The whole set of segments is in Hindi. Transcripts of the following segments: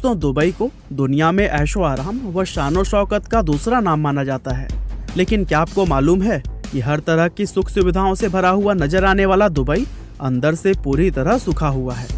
तो दुबई को दुनिया में ऐशो आराम व शानो शौकत का दूसरा नाम माना जाता है। लेकिन क्या आपको मालूम है कि हर तरह की सुख सुविधाओं से भरा हुआ नजर आने वाला दुबई अंदर से पूरी तरह सूखा हुआ है।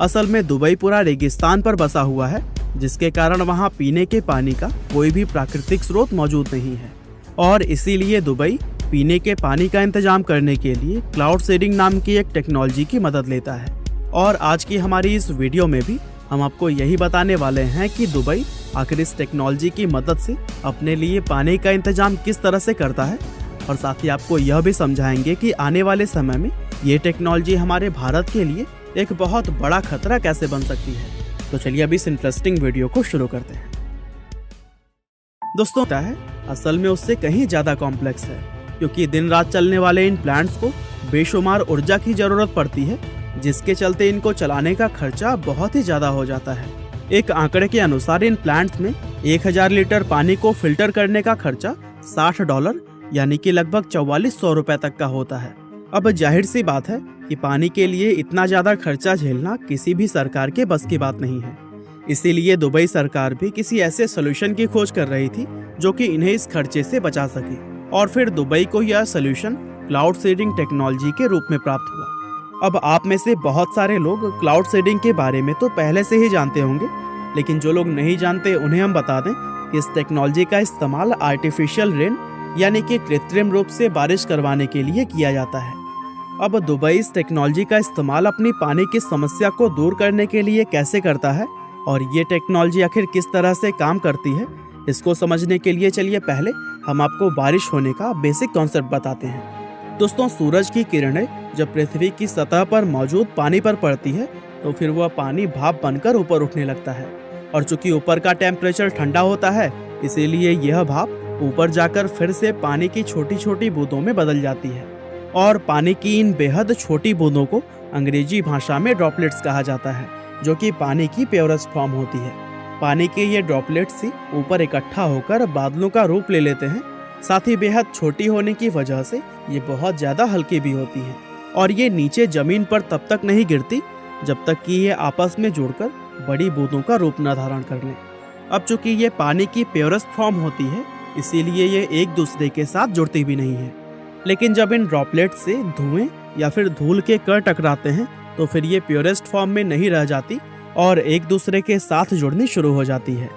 असल में दुबई पूरा रेगिस्तान पर बसा हुआ है, जिसके कारण वहाँ पीने के पानी का कोई भी प्राकृतिक स्रोत मौजूद नहीं है। और इसीलिए दुबई पीने के पानी का इंतजाम करने के लिए क्लाउड सीडिंग नाम की एक टेक्नोलॉजी की मदद लेता है। और आज की हमारी इस वीडियो में भी हम आपको यही बताने वाले हैं कि दुबई आखिर इस टेक्नोलॉजी की मदद से अपने लिए पानी का इंतजाम किस तरह से करता है, और साथ ही आपको यह भी समझाएंगे कि आने वाले समय में ये टेक्नोलॉजी हमारे भारत के लिए एक बहुत बड़ा खतरा कैसे बन सकती है। तो चलिए अभी इस इंटरेस्टिंग वीडियो को शुरू करते हैं। दोस्तों है असल में उससे कहीं ज्यादा कॉम्प्लेक्स है, क्योंकि दिन रात चलने वाले इन प्लांट्स को बेशुमार ऊर्जा की जरूरत पड़ती है, जिसके चलते इनको चलाने का खर्चा बहुत ही ज्यादा हो जाता है। एक आंकड़े के अनुसार इन प्लांट्स में 1000 लीटर पानी को फिल्टर करने का खर्चा $60 यानी कि लगभग 4400 रुपए तक का होता है। अब जाहिर सी बात है कि पानी के लिए इतना ज्यादा खर्चा झेलना किसी भी सरकार के बस की बात नहीं है। इसीलिए दुबई सरकार भी किसी ऐसे सोल्यूशन की खोज कर रही थी जो कि इन्हें इस खर्चे से बचा सके, और फिर दुबई को यह सोल्यूशन क्लाउड सीडिंग टेक्नोलॉजी के रूप में प्राप्त हुआ। अब आप में से बहुत सारे लोग क्लाउड सीडिंग के बारे में तो पहले से ही जानते होंगे, लेकिन जो लोग नहीं जानते उन्हें हम बता दें कि इस टेक्नोलॉजी का इस्तेमाल आर्टिफिशियल रेन यानी कि कृत्रिम रूप से बारिश करवाने के लिए किया जाता है। अब दुबई इस टेक्नोलॉजी का इस्तेमाल अपनी पानी की समस्या को दूर करने के लिए कैसे करता है, और ये टेक्नोलॉजी आखिर किस तरह से काम करती है, इसको समझने के लिए चलिए पहले हम आपको बारिश होने का बेसिक कॉन्सेप्ट बताते हैं। दोस्तों, सूरज की किरणें जब पृथ्वी की सतह पर मौजूद पानी पर पड़ती है तो फिर वह पानी भाप बनकर ऊपर उठने लगता है, और चूंकि ऊपर का टेम्परेचर ठंडा होता है इसीलिए यह भाप ऊपर जाकर फिर से पानी की छोटी छोटी बूंदों में बदल जाती है। और पानी की इन बेहद छोटी बूंदों को अंग्रेजी भाषा में ड्रॉपलेट्स कहा जाता है, जो कि पानी की प्योरेस्ट फॉर्म होती है। पानी के ये ड्रॉपलेट्स ही ऊपर इकट्ठा होकर बादलों का रूप ले लेते हैं। साथ ही बेहद छोटी होने की वजह से ये बहुत ज्यादा हल्की भी होती है, और ये नीचे जमीन पर तब तक नहीं गिरती जब तक कि ये आपस में जुड़कर बड़ी बूंदों का रूप न धारण कर लें। अब चूंकि ये पानी की प्योरेस्ट फॉर्म होती है इसीलिए ये एक दूसरे के साथ जुड़ती भी नहीं है। लेकिन जब इन ड्रॉपलेट्स से धुएं या फिर धूल के कण टकराते हैं तो फिर ये प्योरेस्ट फॉर्म में नहीं रह जाती और एक दूसरे के साथ जुड़नी शुरू हो जाती है।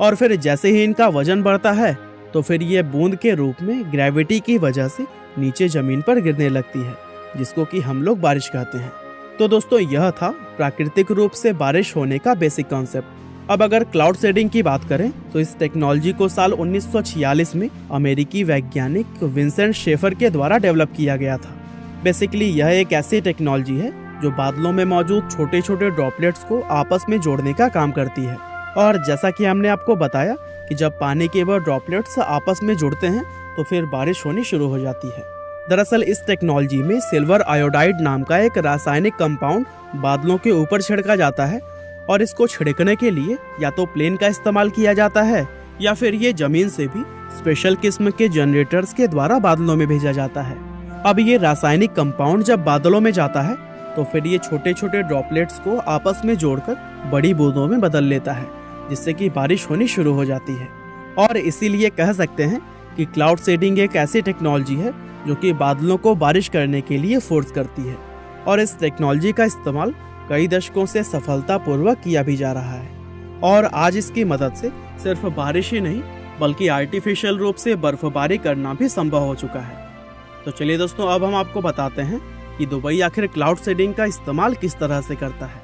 और फिर जैसे ही इनका वजन बढ़ता है तो फिर ये बूंद के रूप में ग्रेविटी की वजह से नीचे जमीन पर गिरने लगती है, जिसको कि हम लोग बारिश कहते हैं। तो दोस्तों, यह था प्राकृतिक रूप से बारिश होने का बेसिक कॉन्सेप्ट। अब अगर क्लाउड सीडिंग की बात करें तो इस टेक्नोलॉजी को साल 1946 में अमेरिकी वैज्ञानिक विंसेंट शेफर के द्वारा डेवलप किया गया था। बेसिकली यह एक ऐसी टेक्नोलॉजी है जो बादलों में मौजूद छोटे छोटे ड्रॉपलेट्स को आपस में जोड़ने का काम करती है। और जैसा कि हमने आपको बताया कि जब पानी के वह ड्रॉपलेट्स आपस में जुड़ते हैं तो फिर बारिश होनी शुरू हो जाती है। दरअसल इस टेक्नोलॉजी में सिल्वर आयोडाइड नाम का एक रासायनिक कंपाउंड बादलों के ऊपर छिड़का जाता है, और इसको छिड़कने के लिए या तो प्लेन का इस्तेमाल किया जाता है या फिर ये जमीन से भी स्पेशल किस्म के जनरेटर्स के द्वारा बादलों में भेजा जाता है। अब ये रासायनिक कंपाउंड जब बादलों में जाता है तो फिर ये छोटे छोटे ड्रॉपलेट्स को आपस में जोड़कर बड़ी बूंदों में बदल लेता है, जिससे कि बारिश होनी शुरू हो जाती है। और इसीलिए कह सकते हैं कि क्लाउड सीडिंग एक ऐसी टेक्नोलॉजी है जो कि बादलों को बारिश करने के लिए फोर्स करती है, और इस टेक्नोलॉजी का इस्तेमाल कई दशकों से सफलतापूर्वक किया भी जा रहा है। और आज इसकी मदद से सिर्फ बारिश ही नहीं बल्कि आर्टिफिशियल रूप से बर्फबारी करना भी संभव हो चुका है। तो चलिए दोस्तों, अब हम आपको बताते हैं कि दुबई आखिर क्लाउड सीडिंग का इस्तेमाल किस तरह से करता है।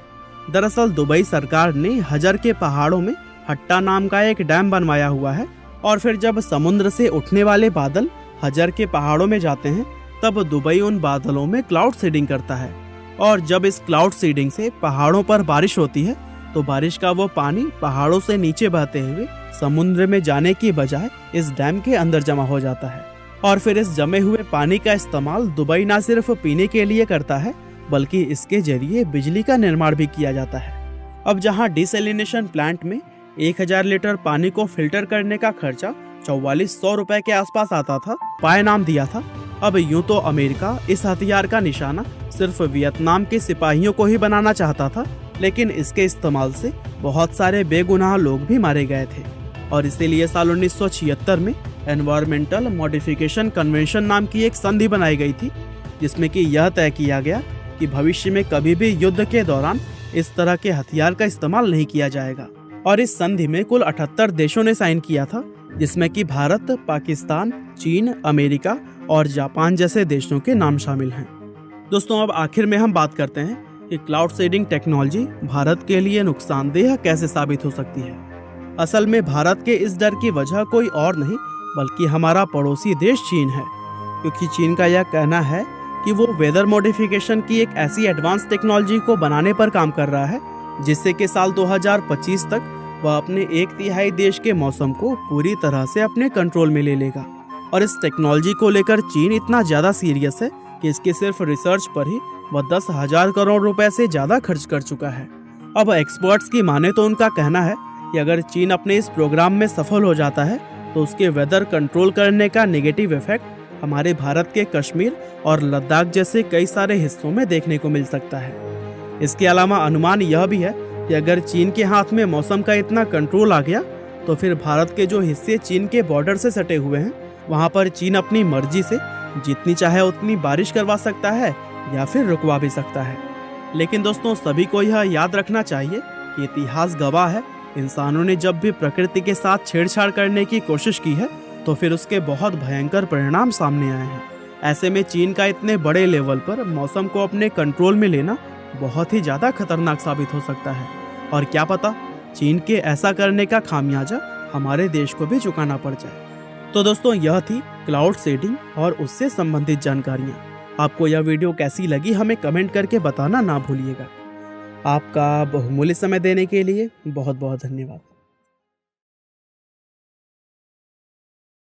दरअसल दुबई सरकार ने हजर के पहाड़ों में हट्टा नाम का एक डैम बनवाया हुआ है, और फिर जब समुद्र से उठने वाले बादल हजर के पहाड़ों में जाते हैं तब दुबई उन बादलों में क्लाउड सीडिंग करता है। और जब इस क्लाउड सीडिंग से पहाड़ों पर बारिश होती है तो बारिश का वो पानी पहाड़ों से नीचे बहते हुए समुद्र में जाने की बजाय इस डैम के अंदर जमा हो जाता है। और फिर इस जमे हुए पानी का इस्तेमाल दुबई न सिर्फ पीने के लिए करता है बल्कि इसके जरिए बिजली का निर्माण भी किया जाता है। अब जहां डिसैलिनेशन प्लांट में 1000 लीटर पानी को फिल्टर करने का खर्चा 4400 रुपए के आसपास आता था, पाए नाम दिया था। अब यूं तो अमेरिका इस हथियार का निशाना सिर्फ वियतनाम के सिपाहियों को ही बनाना चाहता था, लेकिन इसके इस्तेमाल से बहुत सारे बेगुनाह लोग भी मारे गए थे और इसीलिए साल 1976 में एनवायरमेंटल मॉडिफिकेशन कन्वेंशन नाम की एक संधि बनाई गई थी, जिसमें कि यह तय किया गया कि भविष्य में कभी भी युद्ध के दौरान इस तरह के हथियार का इस्तेमाल नहीं किया जाएगा। और इस संधि में कुल 78 देशों ने साइन किया था, जिसमें कि भारत, पाकिस्तान, चीन, अमेरिका और जापान जैसे देशों के नाम शामिल हैं। दोस्तों, अब आखिर में हम बात करते हैं कि क्लाउड सीडिंग टेक्नोलॉजी भारत के लिए नुकसानदेह कैसे साबित हो सकती है। असल में भारत के इस डर की वजह कोई और नहीं बल्कि हमारा पड़ोसी देश चीन है, क्योंकि चीन का यह कहना है कि वो वेदर मॉडिफिकेशन की एक ऐसी एडवांस टेक्नोलॉजी को बनाने पर काम कर रहा है जिससे कि साल 2025 तक वह अपने 1/3 देश के मौसम को पूरी तरह से अपने कंट्रोल में ले लेगा। और इस टेक्नोलॉजी को लेकर चीन इतना ज़्यादा सीरियस है कि इसके सिर्फ रिसर्च पर ही वह 10,000 करोड़ रुपए से ज़्यादा खर्च कर चुका है। अब एक्सपर्ट्स की माने तो उनका कहना है कि अगर चीन अपने इस प्रोग्राम में सफल हो जाता है तो उसके वेदर कंट्रोल करने का नेगेटिव इफेक्ट हमारे भारत के कश्मीर और लद्दाख जैसे कई सारे हिस्सों में देखने को मिल सकता है। इसके अलावा अनुमान यह भी है कि अगर चीन के हाथ में मौसम का इतना कंट्रोल आ गया तो फिर भारत के जो हिस्से चीन के बॉर्डर से सटे हुए हैं वहाँ पर चीन अपनी मर्जी से जितनी चाहे उतनी बारिश करवा सकता है या फिर रुकवा भी सकता है। लेकिन दोस्तों, सभी को यह याद रखना चाहिए कि इतिहास गवाह है, इंसानों ने जब भी प्रकृति के साथ छेड़छाड़ करने की कोशिश की है तो फिर उसके बहुत भयंकर परिणाम सामने आए हैं। ऐसे में चीन का इतने बड़े लेवल पर मौसम को अपने कंट्रोल में लेना बहुत ही ज़्यादा खतरनाक साबित हो सकता है। और क्या पता चीन के ऐसा करने का खामियाजा हमारे देश को भी चुकाना पड़ जाए। तो दोस्तों, यह थी क्लाउड सीडिंग और उससे संबंधित जानकारियाँ। आपको यह वीडियो कैसी लगी हमें कमेंट करके बताना ना भूलिएगा। आपका बहुमूल्य समय देने के लिए बहुत बहुत धन्यवाद।